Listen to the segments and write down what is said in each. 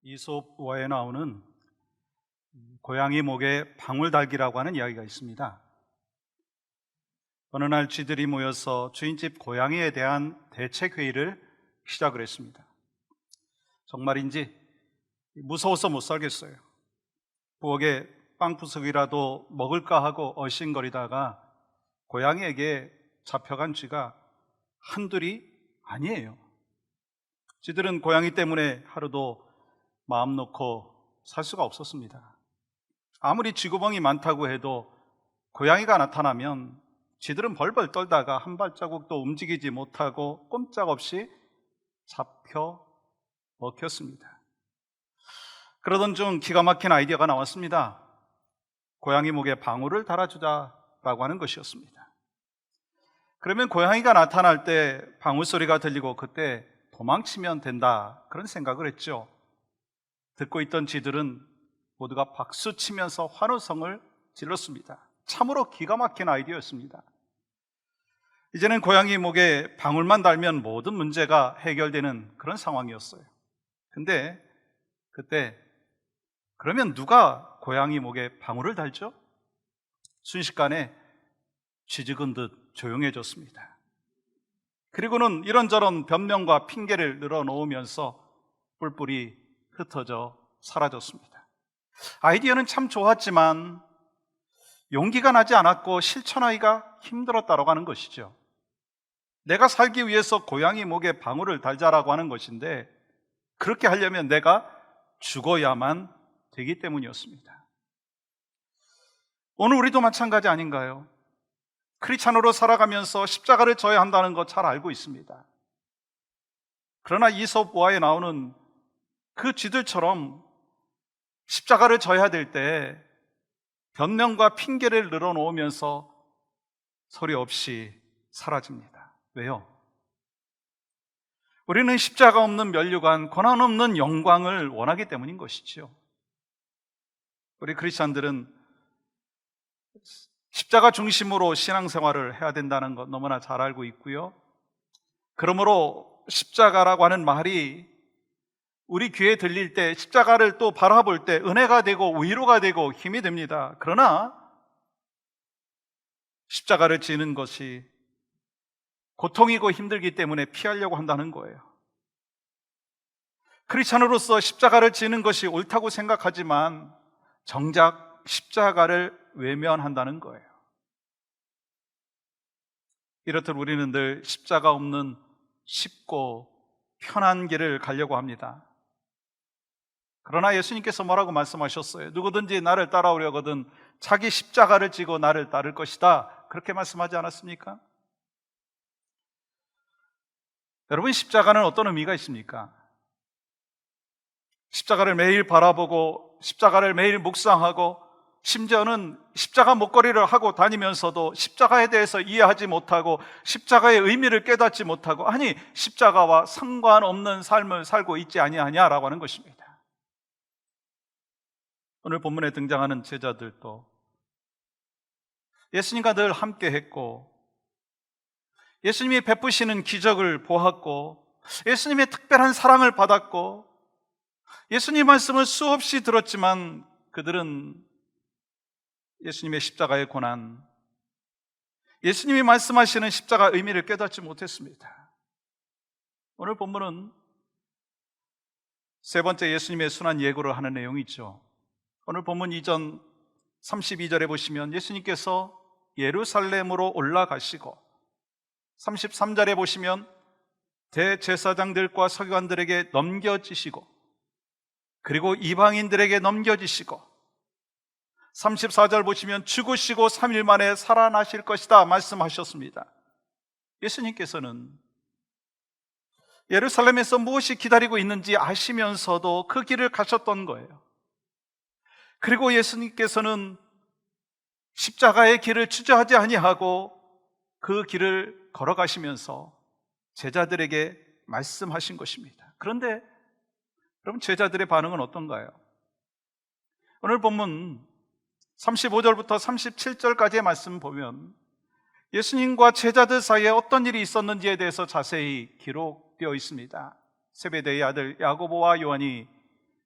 이솝어에 나오는 고양이 목에 방울 달기라고 하는 이야기가 있습니다. 어느 날 쥐들이 모여서 주인집 고양이에 대한 대책회의를 시작을 했습니다. 정말인지 무서워서 못 살겠어요. 부엌에 빵부석이라도 먹을까 하고 어신거리다가 고양이에게 잡혀간 쥐가 한둘이 아니에요. 쥐들은 고양이 때문에 하루도 마음 놓고 살 수가 없었습니다. 아무리 쥐구멍이 많다고 해도 고양이가 나타나면 쥐들은 벌벌 떨다가 한 발자국도 움직이지 못하고 꼼짝없이 잡혀 먹혔습니다. 그러던 중 기가 막힌 아이디어가 나왔습니다. 고양이 목에 방울을 달아주자라고 하는 것이었습니다. 그러면 고양이가 나타날 때 방울 소리가 들리고 그때 도망치면 된다, 그런 생각을 했죠. 듣고 있던 쥐들은 모두가 박수치면서 환호성을 질렀습니다. 참으로 기가 막힌 아이디어였습니다. 이제는 고양이 목에 방울만 달면 모든 문제가 해결되는 그런 상황이었어요. 근데 그때 그러면 누가 고양이 목에 방울을 달죠? 순식간에 쥐죽은 듯 조용해졌습니다. 그리고는 이런저런 변명과 핑계를 늘어놓으면서 뿔뿔이 흩어져 사라졌습니다. 아이디어는 참 좋았지만 용기가 나지 않았고 실천하기가 힘들었다고 하는 것이죠. 내가 살기 위해서 고양이 목에 방울을 달자라고 하는 것인데 그렇게 하려면 내가 죽어야만 되기 때문이었습니다. 오늘 우리도 마찬가지 아닌가요? 크리스찬으로 살아가면서 십자가를 져야 한다는 거 잘 알고 있습니다. 그러나 이솝어에 나오는 그 쥐들처럼 십자가를 져야 될 때 변명과 핑계를 늘어놓으면서 소리 없이 사라집니다. 왜요? 우리는 십자가 없는 면류관, 고난 없는 영광을 원하기 때문인 것이죠. 우리 크리스찬들은 십자가 중심으로 신앙생활을 해야 된다는 것 너무나 잘 알고 있고요. 그러므로 십자가라고 하는 말이 우리 귀에 들릴 때, 십자가를 또 바라볼 때 은혜가 되고 위로가 되고 힘이 됩니다. 그러나 십자가를 지는 것이 고통이고 힘들기 때문에 피하려고 한다는 거예요. 크리스찬으로서 십자가를 지는 것이 옳다고 생각하지만 정작 십자가를 외면한다는 거예요. 이렇듯 우리는 늘 십자가 없는 쉽고 편한 길을 가려고 합니다. 그러나 예수님께서 뭐라고 말씀하셨어요? 누구든지 나를 따라오려거든 자기 십자가를 지고 나를 따를 것이다, 그렇게 말씀하지 않았습니까? 여러분, 십자가는 어떤 의미가 있습니까? 십자가를 매일 바라보고 십자가를 매일 묵상하고 심지어는 십자가 목걸이를 하고 다니면서도 십자가에 대해서 이해하지 못하고 십자가의 의미를 깨닫지 못하고, 아니 십자가와 상관없는 삶을 살고 있지 아니하냐라고 하는 것입니다. 오늘 본문에 등장하는 제자들도 예수님과 늘 함께 했고 예수님이 베푸시는 기적을 보았고 예수님의 특별한 사랑을 받았고 예수님 말씀을 수없이 들었지만 그들은 예수님의 십자가의 고난, 예수님이 말씀하시는 십자가의 의미를 깨닫지 못했습니다. 오늘 본문은 세 번째 예수님의 순환 예고를 하는 내용이죠. 오늘 본문 이전 32절에 보시면 예수님께서 예루살렘으로 올라가시고 33절에 보시면 대제사장들과 서기관들에게 넘겨지시고 그리고 이방인들에게 넘겨지시고 34절 보시면 죽으시고 3일 만에 살아나실 것이다 말씀하셨습니다. 예수님께서는 예루살렘에서 무엇이 기다리고 있는지 아시면서도 그 길을 가셨던 거예요. 그리고 예수님께서는 십자가의 길을 주저하지 아니하고 그 길을 걸어가시면서 제자들에게 말씀하신 것입니다. 그런데 여러분, 제자들의 반응은 어떤가요? 오늘 본문 35절부터 37절까지의 말씀 보면 예수님과 제자들 사이에 어떤 일이 있었는지에 대해서 자세히 기록되어 있습니다. 세베대의 아들 야고보와 요한이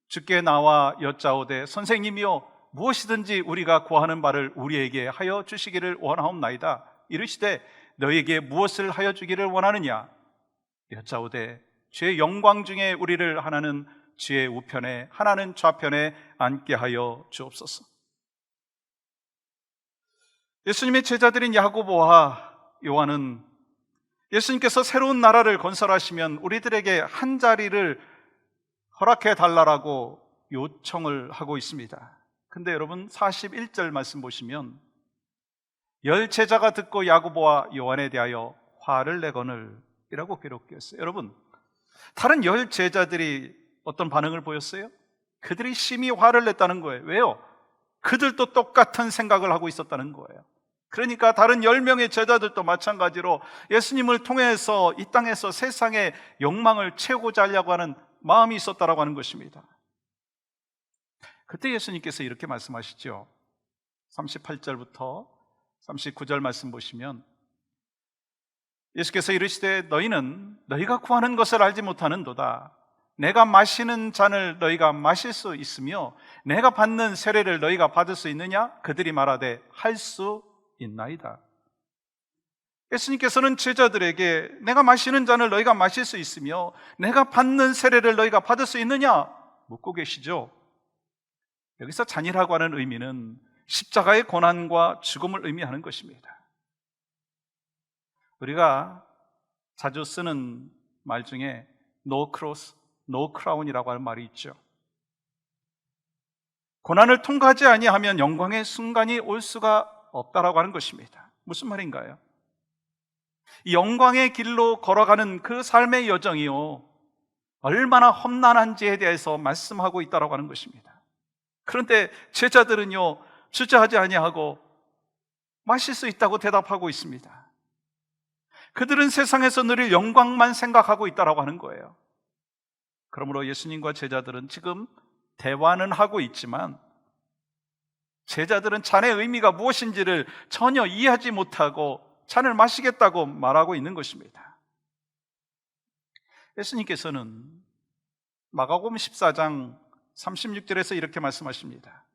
주께 나와 여짜오되 선생님이여 무엇이든지 우리가 구하는 바를 우리에게 하여 주시기를 원하옵나이다. 이르시되 너희에게 무엇을 하여 주기를 원하느냐? 여짜오되 주의 영광 중에 우리를 하나는 주의 우편에 하나는 좌편에 앉게 하여 주옵소서. 예수님의 제자들인 야고보와 요한은 예수님께서 새로운 나라를 건설하시면 우리들에게 한 자리를 허락해 달라고 요청을 하고 있습니다. 근데 여러분 41절 말씀 보시면 열 제자가 듣고 야고보와 요한에 대하여 화를 내거늘 이라고 기록되어 있어요. 여러분, 다른 열 제자들이 어떤 반응을 보였어요? 그들이 심히 화를 냈다는 거예요. 왜요? 그들도 똑같은 생각을 하고 있었다는 거예요. 그러니까 다른 10명의 제자들도 마찬가지로 예수님을 통해서 이 땅에서 세상의 욕망을 채우고자 하려고 하는 마음이 있었다라고 하는 것입니다. 그때 예수님께서 이렇게 말씀하시죠. 38절부터 39절 말씀 보시면 예수께서 이르시되 너희는 너희가 구하는 것을 알지 못하는도다. 내가 마시는 잔을 너희가 마실 수 있으며 내가 받는 세례를 너희가 받을 수 있느냐? 그들이 말하되 할 수 있나이다. 예수님께서는 제자들에게 내가 마시는 잔을 너희가 마실 수 있으며 내가 받는 세례를 너희가 받을 수 있느냐? 묻고 계시죠. 여기서 잔이라고 하는 의미는 십자가의 고난과 죽음을 의미하는 것입니다. 우리가 자주 쓰는 말 중에 No cross, no crown이라고 하는 말이 있죠. 고난을 통과하지 아니하면 영광의 순간이 올 수가 없다라고 하는 것입니다. 무슨 말인가요? 이 영광의 길로 걸어가는 그 삶의 여정이요 얼마나 험난한지에 대해서 말씀하고 있다라고 하는 것입니다. 그런데 제자들은요 주저하지 아니하고 마실 수 있다고 대답하고 있습니다. 그들은 세상에서 누릴 영광만 생각하고 있다라고 하는 거예요. 그러므로 예수님과 제자들은 지금 대화는 하고 있지만 제자들은 잔의 의미가 무엇인지를 전혀 이해하지 못하고 잔을 마시겠다고 말하고 있는 것입니다. 예수님께서는 마가복음 14장 36절에서 이렇게 말씀하십니다.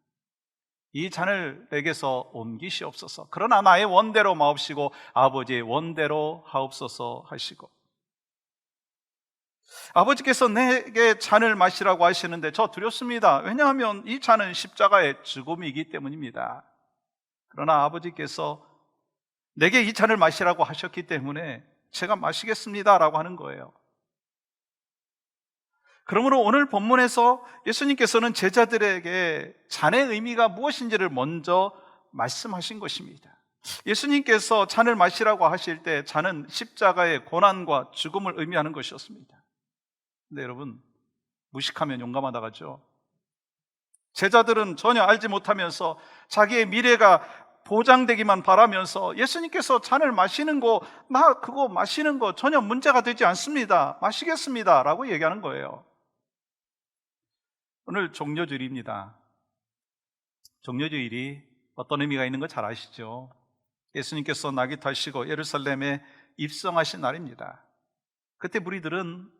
이 잔을 내게서 옮기시옵소서. 그러나 나의 원대로 마옵시고 아버지의 원대로 하옵소서 하시고, 아버지께서 내게 잔을 마시라고 하시는데 저 두렵습니다. 왜냐하면 이 잔은 십자가의 죽음이기 때문입니다. 그러나 아버지께서 내게 이 잔을 마시라고 하셨기 때문에 제가 마시겠습니다 라고 하는 거예요. 그러므로 오늘 본문에서 예수님께서는 제자들에게 잔의 의미가 무엇인지를 먼저 말씀하신 것입니다. 예수님께서 잔을 마시라고 하실 때 잔은 십자가의 고난과 죽음을 의미하는 것이었습니다. 근데 여러분, 무식하면 용감하다 가죠. 제자들은 전혀 알지 못하면서 자기의 미래가 보장되기만 바라면서 예수님께서 잔을 마시는 거, 나 그거 마시는 거 전혀 문제가 되지 않습니다. 마시겠습니다 라고 얘기하는 거예요. 오늘 종려주일입니다. 종려주일이 어떤 의미가 있는 거 잘 아시죠? 예수님께서 낙이 타시고 예루살렘에 입성하신 날입니다. 그때 무리들은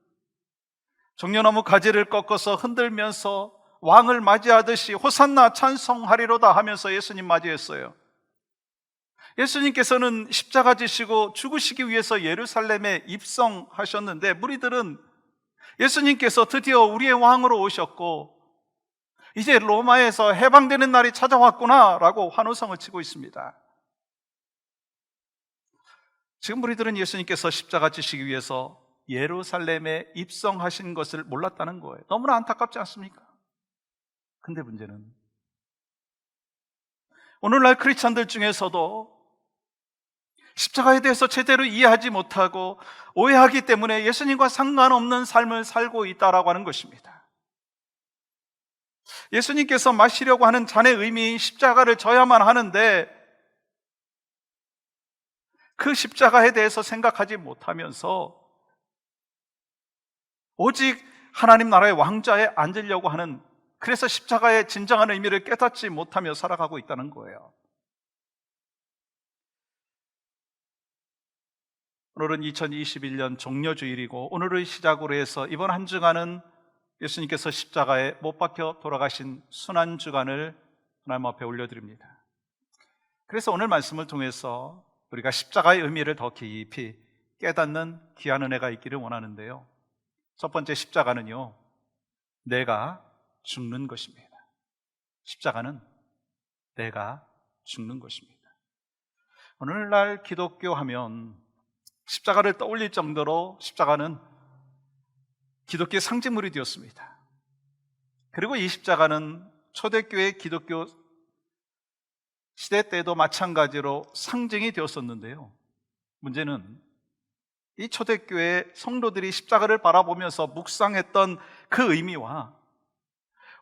종려나무 가지를 꺾어서 흔들면서 왕을 맞이하듯이 호산나 찬송하리로다 하면서 예수님 맞이했어요. 예수님께서는 십자가 지시고 죽으시기 위해서 예루살렘에 입성하셨는데 무리들은 예수님께서 드디어 우리의 왕으로 오셨고 이제 로마에서 해방되는 날이 찾아왔구나 라고 환호성을 치고 있습니다. 지금 무리들은 예수님께서 십자가 지시기 위해서 예루살렘에 입성하신 것을 몰랐다는 거예요. 너무나 안타깝지 않습니까? 근데 문제는 오늘날 크리스찬들 중에서도 십자가에 대해서 제대로 이해하지 못하고 오해하기 때문에 예수님과 상관없는 삶을 살고 있다라고 하는 것입니다. 예수님께서 마시려고 하는 잔의 의미인 십자가를 져야만 하는데 그 십자가에 대해서 생각하지 못하면서 오직 하나님 나라의 왕좌에 앉으려고 하는, 그래서 십자가의 진정한 의미를 깨닫지 못하며 살아가고 있다는 거예요. 오늘은 2021년 종려주일이고 오늘을 시작으로 해서 이번 한 주간은 예수님께서 십자가에 못 박혀 돌아가신 순환 주간을 하나님 앞에 올려드립니다. 그래서 오늘 말씀을 통해서 우리가 십자가의 의미를 더 깊이 깨닫는 귀한 은혜가 있기를 원하는데요. 첫 번째, 십자가는요, 내가 죽는 것입니다. 십자가는 내가 죽는 것입니다. 오늘날 기독교 하면 십자가를 떠올릴 정도로 십자가는 기독교의 상징물이 되었습니다. 그리고 이 십자가는 초대교회 기독교 시대 때도 마찬가지로 상징이 되었었는데요. 문제는 이 초대교회 성도들이 십자가를 바라보면서 묵상했던 그 의미와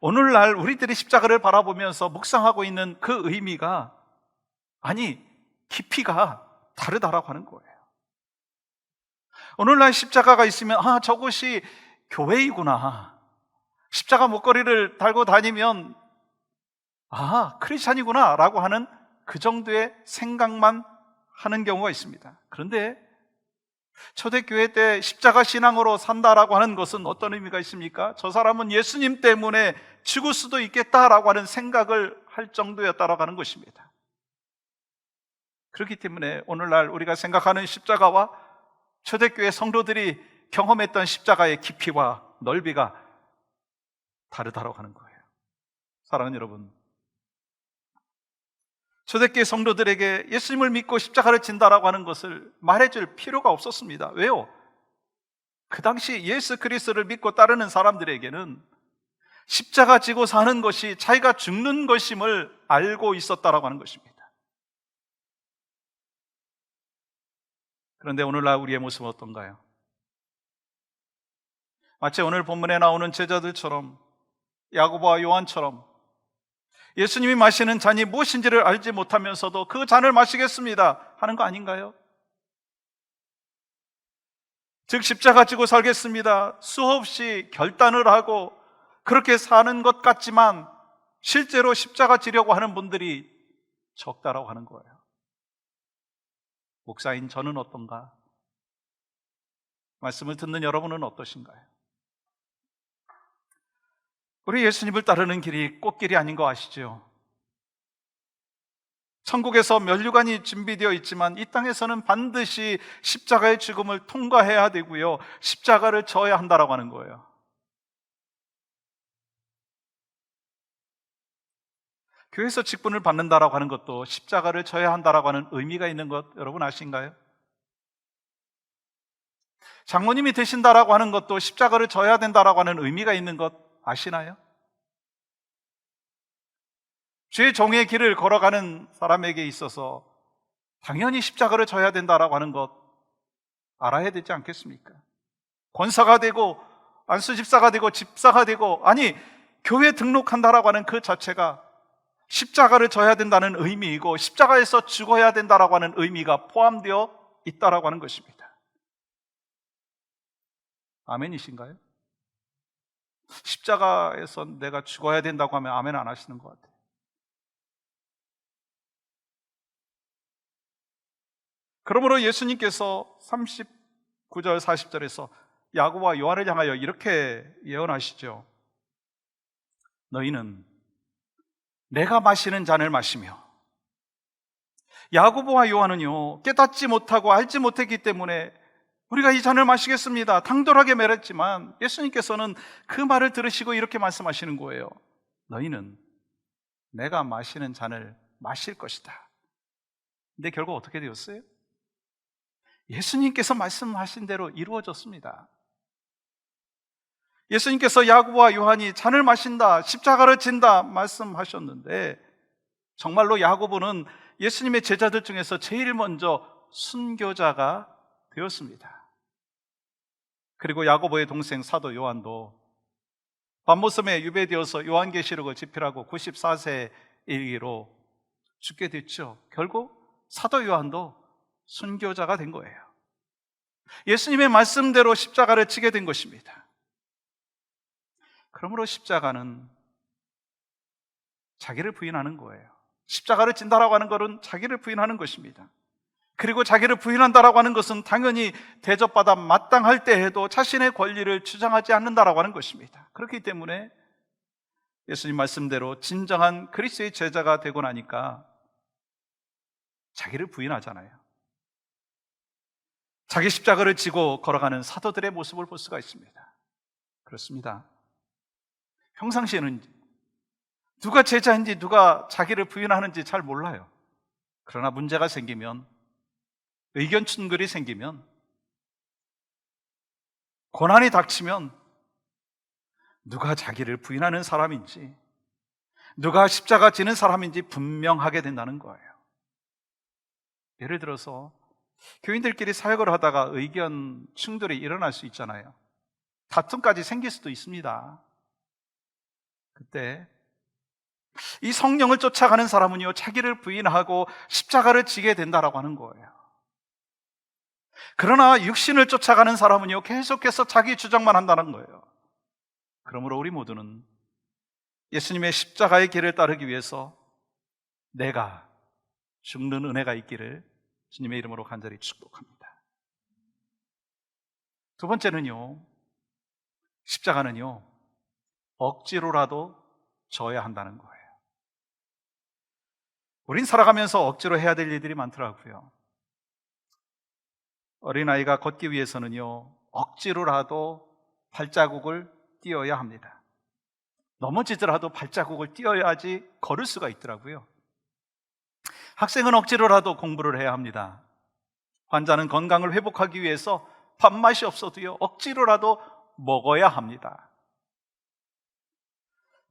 오늘날 우리들이 십자가를 바라보면서 묵상하고 있는 그 의미가, 아니, 깊이가 다르다라고 하는 거예요. 오늘날 십자가가 있으면 저것이 교회이구나, 십자가 목걸이를 달고 다니면 크리스찬이구나 라고 하는 그 정도의 생각만 하는 경우가 있습니다. 그런데 초대교회 때 십자가 신앙으로 산다라고 하는 것은 어떤 의미가 있습니까? 저 사람은 예수님 때문에 죽을 수도 있겠다라고 하는 생각을 할 정도였다라고 하는 것입니다. 그렇기 때문에 오늘날 우리가 생각하는 십자가와 초대교회 성도들이 경험했던 십자가의 깊이와 넓이가 다르다라고 하는 거예요. 사랑하는 여러분, 초대교회 성도들에게 예수님을 믿고 십자가를 진다라고 하는 것을 말해줄 필요가 없었습니다. 왜요? 그 당시 예수 그리스도를 믿고 따르는 사람들에게는 십자가 지고 사는 것이 자기가 죽는 것임을 알고 있었다라고 하는 것입니다. 그런데 오늘날 우리의 모습은 어떤가요? 마치 오늘 본문에 나오는 제자들처럼, 야고보와 요한처럼 예수님이 마시는 잔이 무엇인지를 알지 못하면서도 그 잔을 마시겠습니다 하는 거 아닌가요? 즉 십자가 지고 살겠습니다, 수없이 결단을 하고 그렇게 사는 것 같지만 실제로 십자가 지려고 하는 분들이 적다라고 하는 거예요. 목사인 저는 어떤가? 말씀을 듣는 여러분은 어떠신가요? 우리 예수님을 따르는 길이 꽃길이 아닌 거 아시죠? 천국에서 면류관이 준비되어 있지만 이 땅에서는 반드시 십자가의 죽음을 통과해야 되고요, 십자가를 져야 한다라고 하는 거예요. 교회에서 직분을 받는다라고 하는 것도 십자가를 져야 한다라고 하는 의미가 있는 것 여러분 아신가요? 장로님이 되신다라고 하는 것도 십자가를 져야 된다라고 하는 의미가 있는 것 아시나요? 주의 종의 길을 걸어가는 사람에게 있어서 당연히 십자가를 져야 된다라고 하는 것 알아야 되지 않겠습니까? 권사가 되고 안수집사가 되고 집사가 되고, 아니, 교회 등록한다라고 하는 그 자체가 십자가를 져야 된다는 의미이고 십자가에서 죽어야 된다라고 하는 의미가 포함되어 있다라고 하는 것입니다. 아멘이신가요? 십자가에서 내가 죽어야 된다고 하면 아멘 안 하시는 것 같아요. 그러므로 예수님께서 39절 40절에서 야고보와 요한을 향하여 이렇게 예언하시죠. 너희는 내가 마시는 잔을 마시며, 야고보와 요한은요 깨닫지 못하고 알지 못했기 때문에 우리가 이 잔을 마시겠습니다 당돌하게 말했지만 예수님께서는 그 말을 들으시고 이렇게 말씀하시는 거예요. 너희는 내가 마시는 잔을 마실 것이다. 근데 결국 어떻게 되었어요? 예수님께서 말씀하신 대로 이루어졌습니다. 예수님께서 야고보와 요한이 잔을 마신다, 십자가를 진다 말씀하셨는데 정말로 야고보는 예수님의 제자들 중에서 제일 먼저 순교자가 되었습니다. 그리고 야고보의 동생 사도 요한도 밤모섬에 유배되어서 요한계시록을 집필하고 94세에 이르기로 죽게 됐죠. 결국 사도 요한도 순교자가 된 거예요. 예수님의 말씀대로 십자가를 지게 된 것입니다. 그러므로 십자가는 자기를 부인하는 거예요. 십자가를 진다라고 하는 것은 자기를 부인하는 것입니다. 그리고 자기를 부인한다라고 하는 것은 당연히 대접받아 마땅할 때에도 자신의 권리를 주장하지 않는다라고 하는 것입니다. 그렇기 때문에 예수님 말씀대로 진정한 그리스도의 제자가 되고 나니까 자기를 부인하잖아요. 자기 십자가를 지고 걸어가는 사도들의 모습을 볼 수가 있습니다. 그렇습니다. 평상시에는 누가 제자인지 누가 자기를 부인하는지 잘 몰라요. 그러나 문제가 생기면, 의견 충돌이 생기면, 고난이 닥치면 누가 자기를 부인하는 사람인지, 누가 십자가 지는 사람인지 분명하게 된다는 거예요. 예를 들어서 교인들끼리 사역을 하다가 의견 충돌이 일어날 수 있잖아요. 다툼까지 생길 수도 있습니다. 그때 이 성령을 쫓아가는 사람은요, 자기를 부인하고 십자가를 지게 된다라고 하는 거예요. 그러나 육신을 쫓아가는 사람은요, 계속해서 자기 주장만 한다는 거예요. 그러므로 우리 모두는 예수님의 십자가의 길을 따르기 위해서 내가 죽는 은혜가 있기를 주님의 이름으로 간절히 축복합니다. 두 번째는요, 십자가는요, 억지로라도 져야 한다는 거예요. 우린 살아가면서 억지로 해야 될 일들이 많더라고요. 어린아이가 걷기 위해서는요, 억지로라도 발자국을 띄어야 합니다. 넘어지더라도 발자국을 띄어야지 걸을 수가 있더라고요. 학생은 억지로라도 공부를 해야 합니다. 환자는 건강을 회복하기 위해서 밥맛이 없어도요, 억지로라도 먹어야 합니다.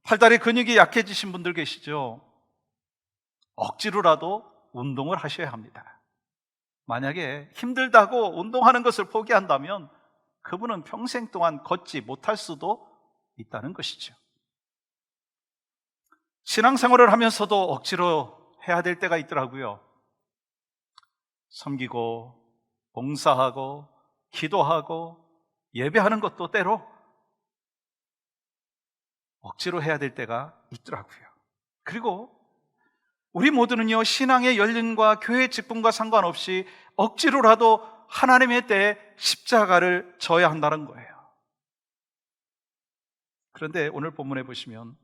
팔다리 근육이 약해지신 분들 계시죠? 억지로라도 운동을 하셔야 합니다. 만약에 힘들다고 운동하는 것을 포기한다면 그분은 평생 동안 걷지 못할 수도 있다는 것이죠. 신앙생활을 하면서도 억지로 해야 될 때가 있더라고요. 섬기고 봉사하고 기도하고 예배하는 것도 때로 억지로 해야 될 때가 있더라고요. 그리고 우리 모두는요, 신앙의 연륜과 교회 직분과 상관없이 억지로라도 하나님의 때에 십자가를 져야 한다는 거예요. 그런데 오늘 본문에 보시면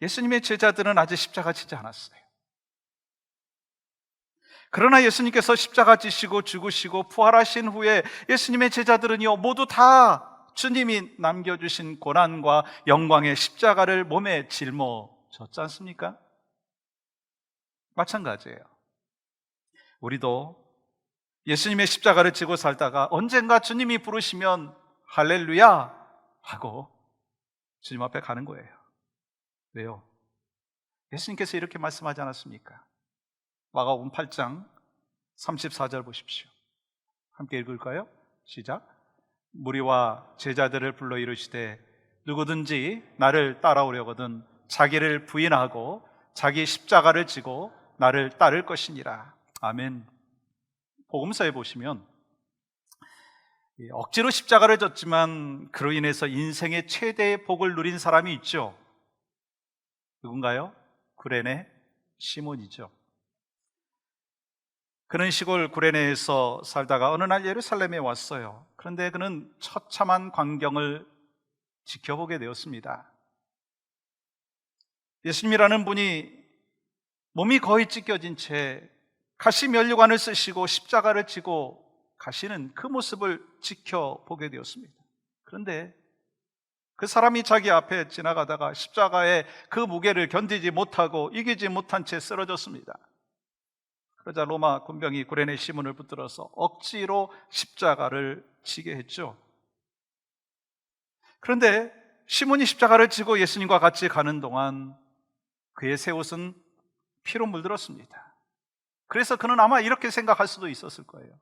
예수님의 제자들은 아직 십자가 지지 않았어요. 그러나 예수님께서 십자가 지시고 죽으시고 부활하신 후에 예수님의 제자들은요, 모두 다 주님이 남겨주신 고난과 영광의 십자가를 몸에 짊어졌지 않습니까? 마찬가지예요. 우리도 예수님의 십자가를 지고 살다가 언젠가 주님이 부르시면 할렐루야 하고 주님 앞에 가는 거예요. 왜요? 예수님께서 이렇게 말씀하지 않았습니까? 마가복음 8장 34절 보십시오. 함께 읽을까요? 시작. 무리와 제자들을 불러 이르시되 누구든지 나를 따라오려거든 자기를 부인하고 자기 십자가를 지고 나를 따를 것이니라. 아멘. 복음서에 보시면 억지로 십자가를 졌지만 그로 인해서 인생의 최대의 복을 누린 사람이 있죠. 누군가요? 구레네 시몬이죠. 그는 시골 구레네에서 살다가 어느 날 예루살렘에 왔어요. 그런데 그는 처참한 광경을 지켜보게 되었습니다. 예수님이라는 분이 몸이 거의 찢겨진 채 가시 면류관을 쓰시고 십자가를 지고 가시는 그 모습을 지켜보게 되었습니다. 그런데 그 사람이 자기 앞에 지나가다가 십자가의 그 무게를 견디지 못하고 이기지 못한 채 쓰러졌습니다. 그러자 로마 군병이 구레네 시몬을 붙들어서 억지로 십자가를 지게 했죠. 그런데 시몬이 십자가를 지고 예수님과 같이 가는 동안 그의 새 옷은 피로 물들었습니다. 그래서 그는 아마 이렇게 생각할 수도 있었을 거예요.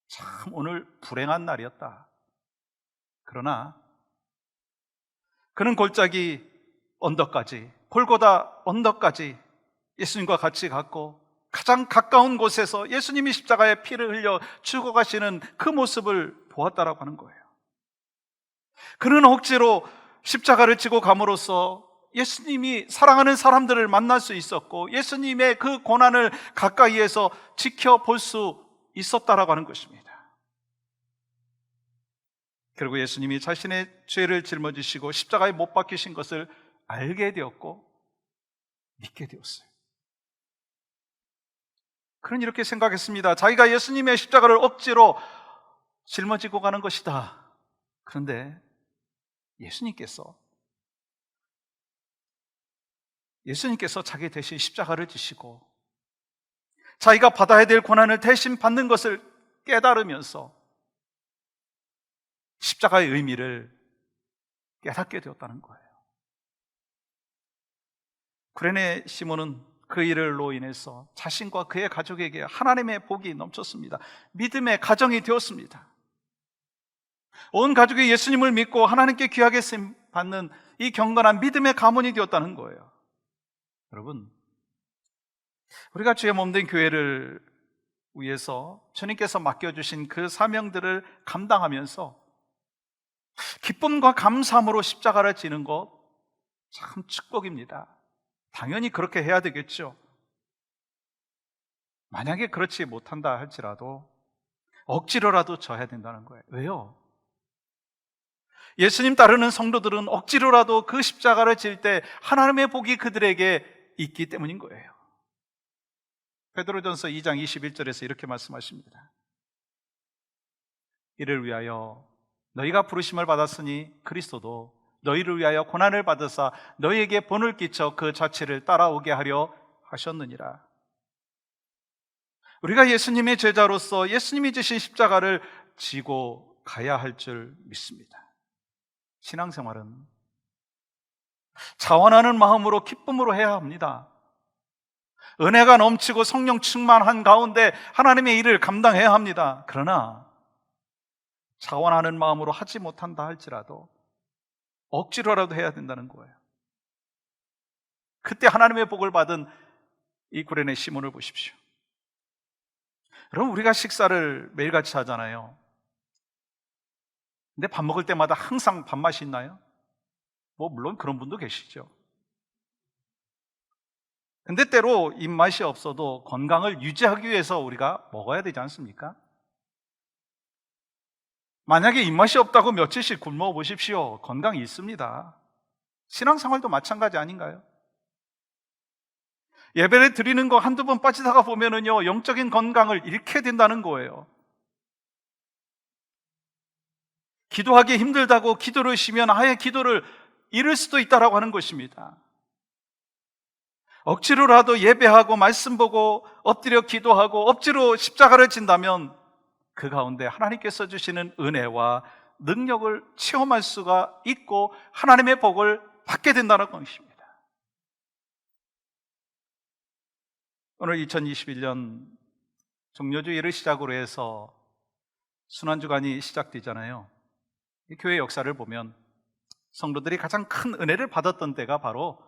참 오늘 불행한 날이었다. 그러나 그는 골짜기 언덕까지, 골고다 언덕까지 예수님과 같이 갔고 가장 가까운 곳에서 예수님이 십자가에 피를 흘려 죽어가시는 그 모습을 보았다라고 하는 거예요. 그는 억지로 십자가를 지고 감으로써 예수님이 사랑하는 사람들을 만날 수 있었고 예수님의 그 고난을 가까이에서 지켜볼 수 있었다라고 하는 것입니다. 그리고 예수님이 자신의 죄를 짊어지시고 십자가에 못 박히신 것을 알게 되었고 믿게 되었어요. 그는 이렇게 생각했습니다. 자기가 예수님의 십자가를 억지로 짊어지고 가는 것이다. 그런데 예수님께서 자기 대신 십자가를 지시고 자기가 받아야 될 고난을 대신 받는 것을 깨달으면서 십자가의 의미를 깨닫게 되었다는 거예요. 구레네 시몬은 그 일로 인해서 자신과 그의 가족에게 하나님의 복이 넘쳤습니다. 믿음의 가정이 되었습니다. 온 가족이 예수님을 믿고 하나님께 귀하게 쓰임 받는 이 경건한 믿음의 가문이 되었다는 거예요. 여러분, 우리가 주의 몸된 교회를 위해서 주님께서 맡겨주신 그 사명들을 감당하면서 기쁨과 감사함으로 십자가를 지는 것 참 축복입니다. 당연히 그렇게 해야 되겠죠. 만약에 그렇지 못한다 할지라도 억지로라도 져야 된다는 거예요. 왜요? 예수님 따르는 성도들은 억지로라도 그 십자가를 질 때 하나님의 복이 그들에게 있기 때문인 거예요. 베드로전서 2장 21절에서 이렇게 말씀하십니다. 이를 위하여 너희가 부르심을 받았으니 그리스도도 너희를 위하여 고난을 받으사 너희에게 본을 끼쳐 그 자체를 따라오게 하려 하셨느니라. 우리가 예수님의 제자로서 예수님이 지신 십자가를 지고 가야 할 줄 믿습니다. 신앙생활은 자원하는 마음으로 기쁨으로 해야 합니다. 은혜가 넘치고 성령 충만한 가운데 하나님의 일을 감당해야 합니다. 그러나 자원하는 마음으로 하지 못한다 할지라도 억지로라도 해야 된다는 거예요. 그때 하나님의 복을 받은 이 구레네 시몬을 보십시오. 여러분, 우리가 식사를 매일같이 하잖아요. 근데 밥 먹을 때마다 항상 밥맛이 있나요? 물론 그런 분도 계시죠. 근데 때로 입맛이 없어도 건강을 유지하기 위해서 우리가 먹어야 되지 않습니까? 만약에 입맛이 없다고 며칠씩 굶어 보십시오. 건강이 있습니다. 신앙생활도 마찬가지 아닌가요? 예배를 드리는 거 한두 번 빠지다가 보면은요, 영적인 건강을 잃게 된다는 거예요. 기도하기 힘들다고 기도를 쉬면 아예 기도를 잃을 수도 있다라고 하는 것입니다. 억지로라도 예배하고 말씀 보고 엎드려 기도하고 억지로 십자가를 진다면 그 가운데 하나님께서 주시는 은혜와 능력을 체험할 수가 있고 하나님의 복을 받게 된다는 것입니다. 오늘 2021년 종려주일을 시작으로 해서 순환주간이 시작되잖아요. 이 교회 역사를 보면 성도들이 가장 큰 은혜를 받았던 때가 바로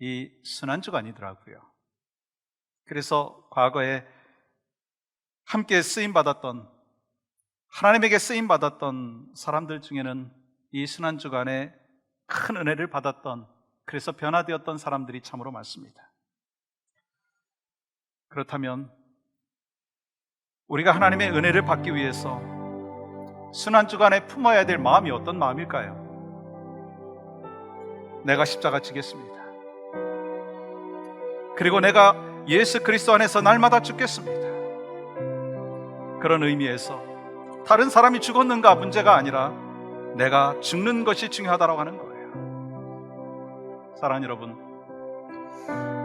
이 순환주간이더라고요. 그래서 과거에 함께 쓰임받았던, 하나님에게 쓰임받았던 사람들 중에는 이 순환주간에 큰 은혜를 받았던, 그래서 변화되었던 사람들이 참으로 많습니다. 그렇다면 우리가 하나님의 은혜를 받기 위해서 순환주간에 품어야 될 마음이 어떤 마음일까요? 내가 십자가 지겠습니다. 그리고 내가 예수 그리스도 안에서 날마다 죽겠습니다. 그런 의미에서 다른 사람이 죽었는가 문제가 아니라 내가 죽는 것이 중요하다고 하는 거예요. 사랑하는 여러분,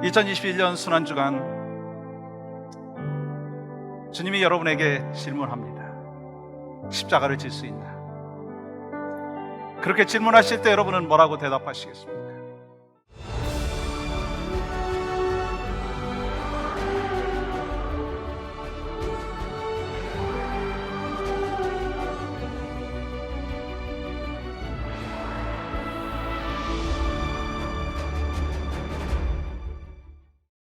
2021년 순환주간 주님이 여러분에게 질문합니다. 십자가를 질 수 있나? 그렇게 질문하실 때 여러분은 뭐라고 대답하시겠습니까?